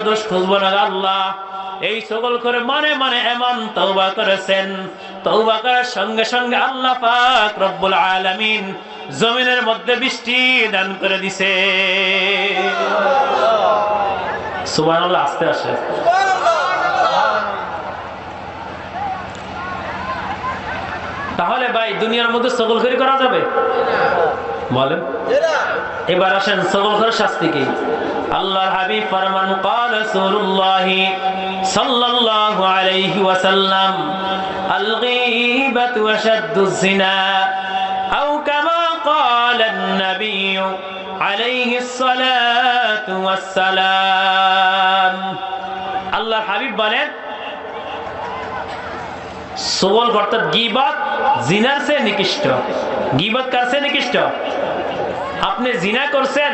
দোষ খুঁজবো না আল্লাহ। এই সকল করে মানে মানে এমন তওবা করেছেন, তওবা করার সঙ্গে সঙ্গে আল্লাহ পাক রব্বুল আলামিন জমিনের মধ্যে বৃষ্টি দান করে দিছে। সুবহানাল্লাহ। আস্তে আসে। তাহলে ভাই দুনিয়ার মধ্যে সকলখড়ি করা যাবে? বলেন। এবার আসেন সকলখড়ের শাস্তি কি? আল্লাহর হাবিব ফরমান قال رسول الله صلى الله عليه وسلم الغيبة وشد الزنا أو كما قال النبي عليه الصلاة والسلام। আল্লাহর হাবিব বলেন সকল অর্থাৎ গীবত জিনার চেয়ে নিকৃষ্ট। গীবত কার চেয়ে নিকৃষ্ট? আপনি জিনা করছেন,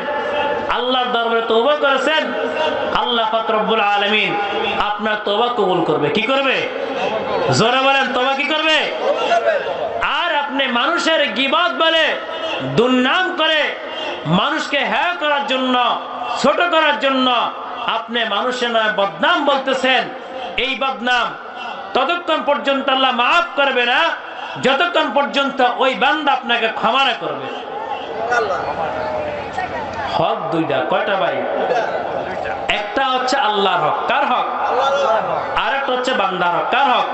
আল্লাহর দরবারে তওবা করেছেন, আল্লাহ পাক রব্বুল আলামিন আপনার তওবা কবুল করবে। কি করবে? জোরে বলেন, তওবা কি করবে? আর আপনি মানুষের গীবত বলে দুর্নাম করে মানুষকে হেয় করার জন্য, ছোট করার জন্য আপনি মানুষের নামে বদনাম বলতেছেন। এই বদনাম ততক্ষণ পর্যন্ত আল্লাহ মাফ করবে না যতক্ষণ পর্যন্ত ওই বান্দা আপনাকে ক্ষমা না করবে। হক দুইটা। কয়টা ভাই? একটা হচ্ছে আল্লাহর হক। কার হক? আর একটা হচ্ছে বান্দার হক। কার হক?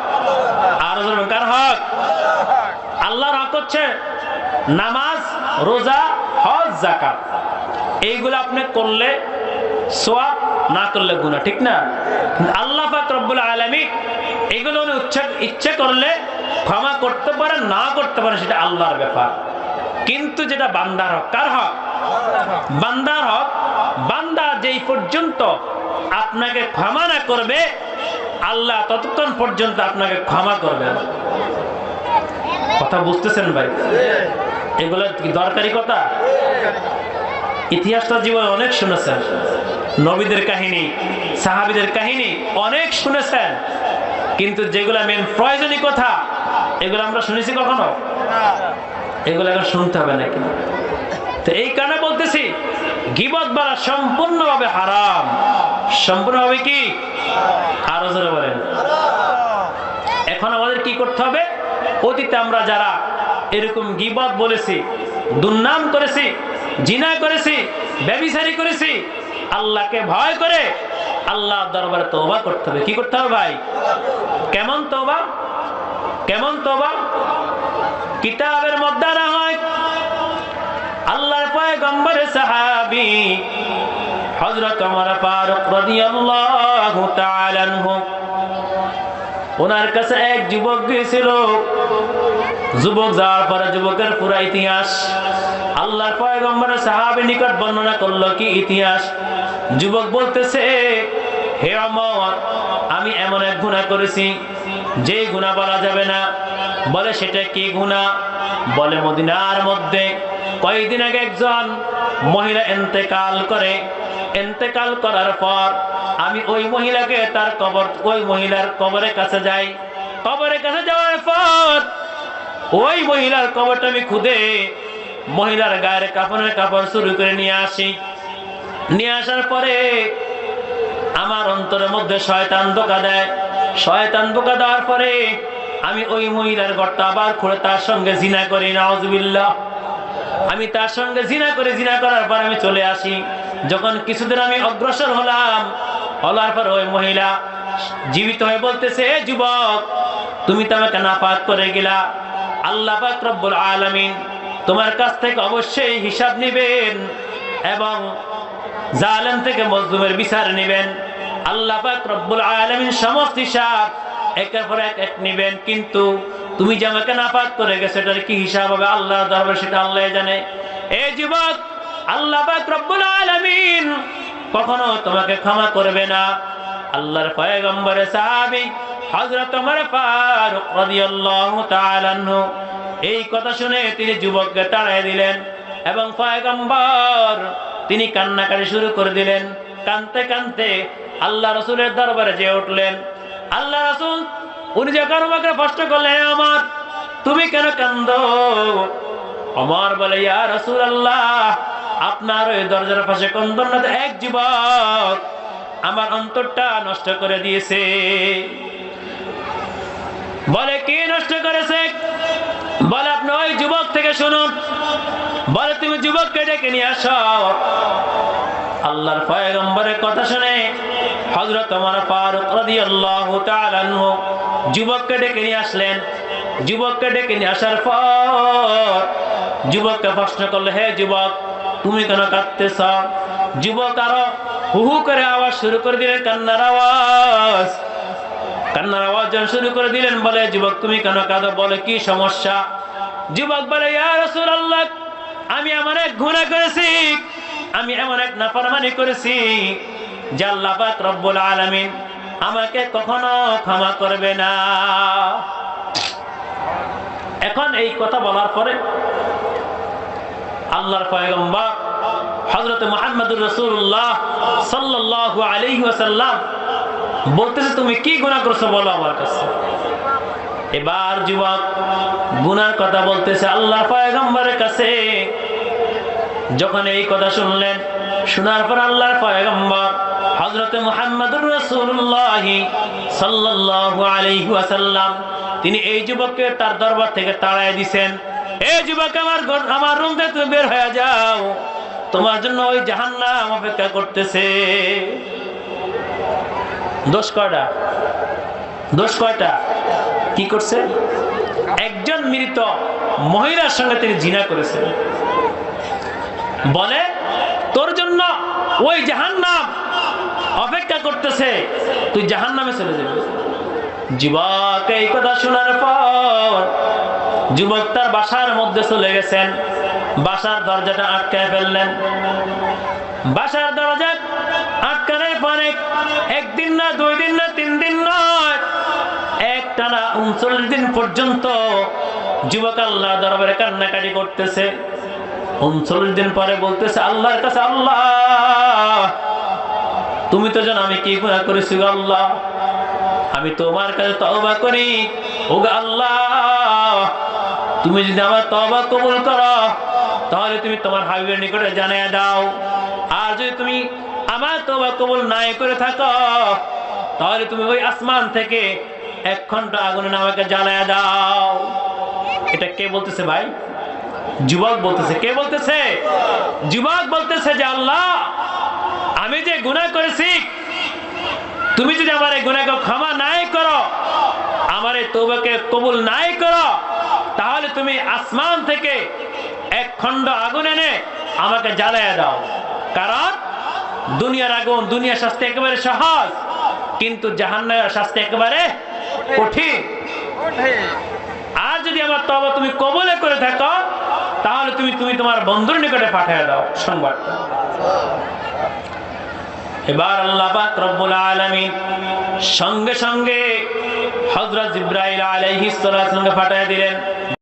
আর কার হক? আল্লাহর হক হচ্ছে নামাজ, রোজা, হজ, যাকাত। এইগুলো আপনি করলে সওয়াব, না করলে গুনাহ, ঠিক না? আল্লাহ পাক রব্বুল আলামিন এগুলো ইচ্ছে করলে ক্ষমা করতে পারে, না করতে পারে, সেটা আল্লাহর ব্যাপার। কিন্তু যেটা বান্দার হক, কার হক? বান্দার হক। বান্দা যেই পর্যন্ত আপনাকে ক্ষমা না করবে আল্লাহ ততক্ষণ পর্যন্ত আপনাকে ক্ষমা করবেন। কথা বুঝতেছেন ভাই? এগুলো কি দরকারি কথা? ইতিহাসটা জীবনে অনেক শুনেছেন, নবীদের কাহিনী, সাহাবীদের কাহিনী অনেক শুনেছেন, কিন্তু যেগুলা মেন প্রয়োজনীয় কথা এগুলো আমরা শুনেছি কখনো? এগুলো এখন শুনতে হবে নাকি? তো এই কারণে বলতেছি গীবত বলা সম্পূর্ণভাবে হারাম। সম্পূর্ণভাবে কি? আরো জোরে বলেন। এখন আমাদের কি করতে হবে? অতীতে আমরা যারা এরকম গীবত বলেছি, দুর্নাম করেছি, জিনা করেছি, ব্যভিচারী করেছি, আল্লাহকে ভয় করে আল্লাহ দরবারে তওবা করতে হবে। কি করতে হবে ভাই? কেমন তওবা? কেমন তওবা? কিতাবের মধ্যে না হয় আল্লাহর পয়গম্বরের সাহাবী হযরত ওমর ফারুক রাদিয়াল্লাহু তাআলা আনহু, ওনার কাছে এক যুবক গিয়েছিল। যুবক যাওয়ার পরে যুবকের পুরো ইতিহাস আল্লাহর পয়গম্বরের সাহাবী নিকট বর্ণনা করলো। কি ইতিহাস? যুবক বলতেছে, হে ওমর, আমি এমন এক গুনাহ করেছি যে গুনাহ বলা যাবে না। বলে সেটা কি গুনাহ? বলে মদিনার মধ্যে কয়েকদিন আগে একজন মহিলা ইন্তেকাল করে। ইন্তেকাল করার পর আমি ওই মহিলাকে তার কবর, ওই মহিলার কবরের কাছে যাই। কবরের কাছে যাওয়ার পর ওই মহিলার কবরটা আমি খুদে মহিলার গায়ের কাফনের কাপড় চুরি করে নিয়ে আসি। নিয়ে আসার পরে আমার অন্তরের মধ্যে শয়তান ধোঁকা দেয়। শয়তান ধোঁকা দেওয়ার পরে আমি ওই মহিলার ঘরটা আবার খুলে তার সঙ্গে জিনা করি। নাউজুবিল্লাহ। আমি তার সঙ্গে জিনা করে, জিনা করার পর আমি চলে আসি। যখন কিছুদিন আমি অগ্রসর হলাম, হওয়ার পর ওই মহিলা জীবিত হয়ে বলতেছে, হে যুবক, তুমি তো আমাকে নাপাক করে গেলা। আল্লাহ পাক রব্বুল আলামিন তোমার কাছ থেকে অবশ্যই হিসাব নেবেন এবং জালেম থেকে মজলুমের বিচার নেবেন। আল্লাহ পাক রব্বুল আলামিন সমস্ত হিসাব একের পর এক নেবেন। কিন্তু তুমি যে আমাকে নাপাক করে গেছো এটার কি হিসাব হবে আল্লাহর দরবারে, সেটা আল্লাহ জানে। এই যুবক, আল্লাহ পাক রব্বুল আলামিন কখনো তোমাকে ক্ষমা করবে না। আল্লাহর পয়গম্বরের সাহাবী হযরত ওমর ফারুক রাদিয়াল্লাহু তাআলা আনহু এই কথা শুনে তিনি যুবককে তাড়িয়ে দিলেন এবং পয়গম্বর তিনি কান্নাকাটি শুরু করে দিলেন। কাঁদতে কাঁদতে আল্লাহ রাসূলের দরবারে যেয়ে উঠলেন। আল্লাহ রাসূল উনি যখন আমাকে প্রশ্ন করলেন, আমার তুমি কেন কাঁদো? ওমর বলে, ইয়া রাসূলুল্লাহ, আপনার ওই দরজার পাশে কোন দরজাতে এক যুবক আমার অন্তরটা নষ্ট করে দিয়েছে। বলে কি নষ্ট করেছে? বলে আপনি ওই যুবক থেকে শুনুন। বলে তুমি যুবককে ডেকে নিয়ে আসো। আল্লাহর পয়গম্বরের কথা শুনে হযরত ওমর ফারুক রাদিয়াল্লাহু তাআলা আনহু যুবককে ডেকে নিয়ে আসলেন। যুবককে ডেকে নিয়ে আসার পর যুবককে প্রশ্ন করলো, হে যুবক, তুমি কেন কাঁদতেছ? যুবক আরো হু হু করে আওয়াজ শুরু করে দিলেন, কান্নার আওয়াজ। কান্নার আওয়াজ যখন শুরু করে দিলেন, বলে যুবক তুমি কেন কাঁদো? বলে কি সমস্যা? যুবক বলে, ইয়া রাসূলুল্লাহ, আমি এমন এক গুনাহ করেছি, আমি এমন এক নাফরমানি করেছি যে আল্লাহ পাক রব্বুল আলামিন আমাকে কখনো ক্ষমা করবে না। এখন এই কথা বলার পরে আল্লাহর পয়গম্বর হযরত মুহাম্মদুর রাসূলুল্লাহ সাল্লাল্লাহু আলাইহি ওয়াসাল্লাম বলতেছে, তুমি কি গুনাহ করেছো বলো আমার কাছে। এবার যুবক গুনার কথা বলতেছে আল্লাহর পয়গম্বরের কাছে। যখন এই কথা শুনলেন, শোনার পর আল্লাহর পয়গম্বর হযরত মুহাম্মদুর রাসূলুল্লাহ সাল্লাল্লাহু আলাইহি ওয়াসাল্লাম তিনি এই যুবককে তার দরবার থেকে তাড়ায় দিবেন। এই যুবক, আমার রুম থেকে তুমি বের হয়ে যাও, তোমার জন্য ওই জাহান্নাম অপেক্ষা করতেছে। দোষ কয়টা? দোষ কয়টা? কি করছে? একজন মৃত মহিলার সঙ্গে তিনি জিনা করেছেন। বলে তোর জন্য ওই জাহান্নাম অপেক্ষা করতেছে, তুই জাহান্নামে চলে যাবি। যুবক এই কথা শোনার পর যুবক তার বাসার মধ্যে চলে গেছেন। বাসার দরজাটা আটকায় ফেললেন। বাসার দরজা আটকানোর পরে একদিন না, 2 দিন না, 3 দিন নয়, একটানা 39 দিন পর্যন্ত যুবক আল্লাহ দরবারে কান্নাকাটি করতেছে। 39 দিন পরে বলতেছে আল্লাহর কাছে, আল্লাহ তুমি তো জানো আমি কি গুনাহ করেছি গো আল্লাহ, আমি তোমার কাছে তওবা করি। ওগো আল্লাহ, তুমি যদি আমার তওবা কবুল করো তাহলে তুমি তোমার হাবিবের নিকটে জানিয়ে দাও, আর যদি তুমি আমার তওবা কবুল নাই করে থাকো তাহলে তুমি ওই আসমান থেকে 1 ঘন্টা আগুনে আমাকে জ্বালায় দাও। এটা কে বলতেছে ভাই? যুবক বলতেছে। কে বলতেছে? যুবক বলতেছে যে আল্লাহ, আমি যে গুনাহ করেছি, তুমি যদি আমার এই গুনাহকে ক্ষমা নাই করো, আমার এই তওবাকে কবুল নাই করো, তাহলে তুমি আসমান থেকে 1 খণ্ড আগুন এনে আমাকে জ্বালায় দাও। কারণ দুনিয়ার আগুন, দুনিয়ার শাস্তি একেবারে সহজ, কিন্তু জাহান্নামের শাস্তি একেবারে কঠিন। আর যদি আমার তওবা তুমি কবুল করে থাকো তাহলে তুমি তোমার বন্ধুর নিকটে পাঠিয়ে দাও সংবাদটা। এবার আল্লাহ পাক রব্বুল আলামিন সঙ্গে সঙ্গে হযরত জিবরাইল আলাইহিস সালাতু ওয়াস সালামকে পাঠিয়ে দিলেন।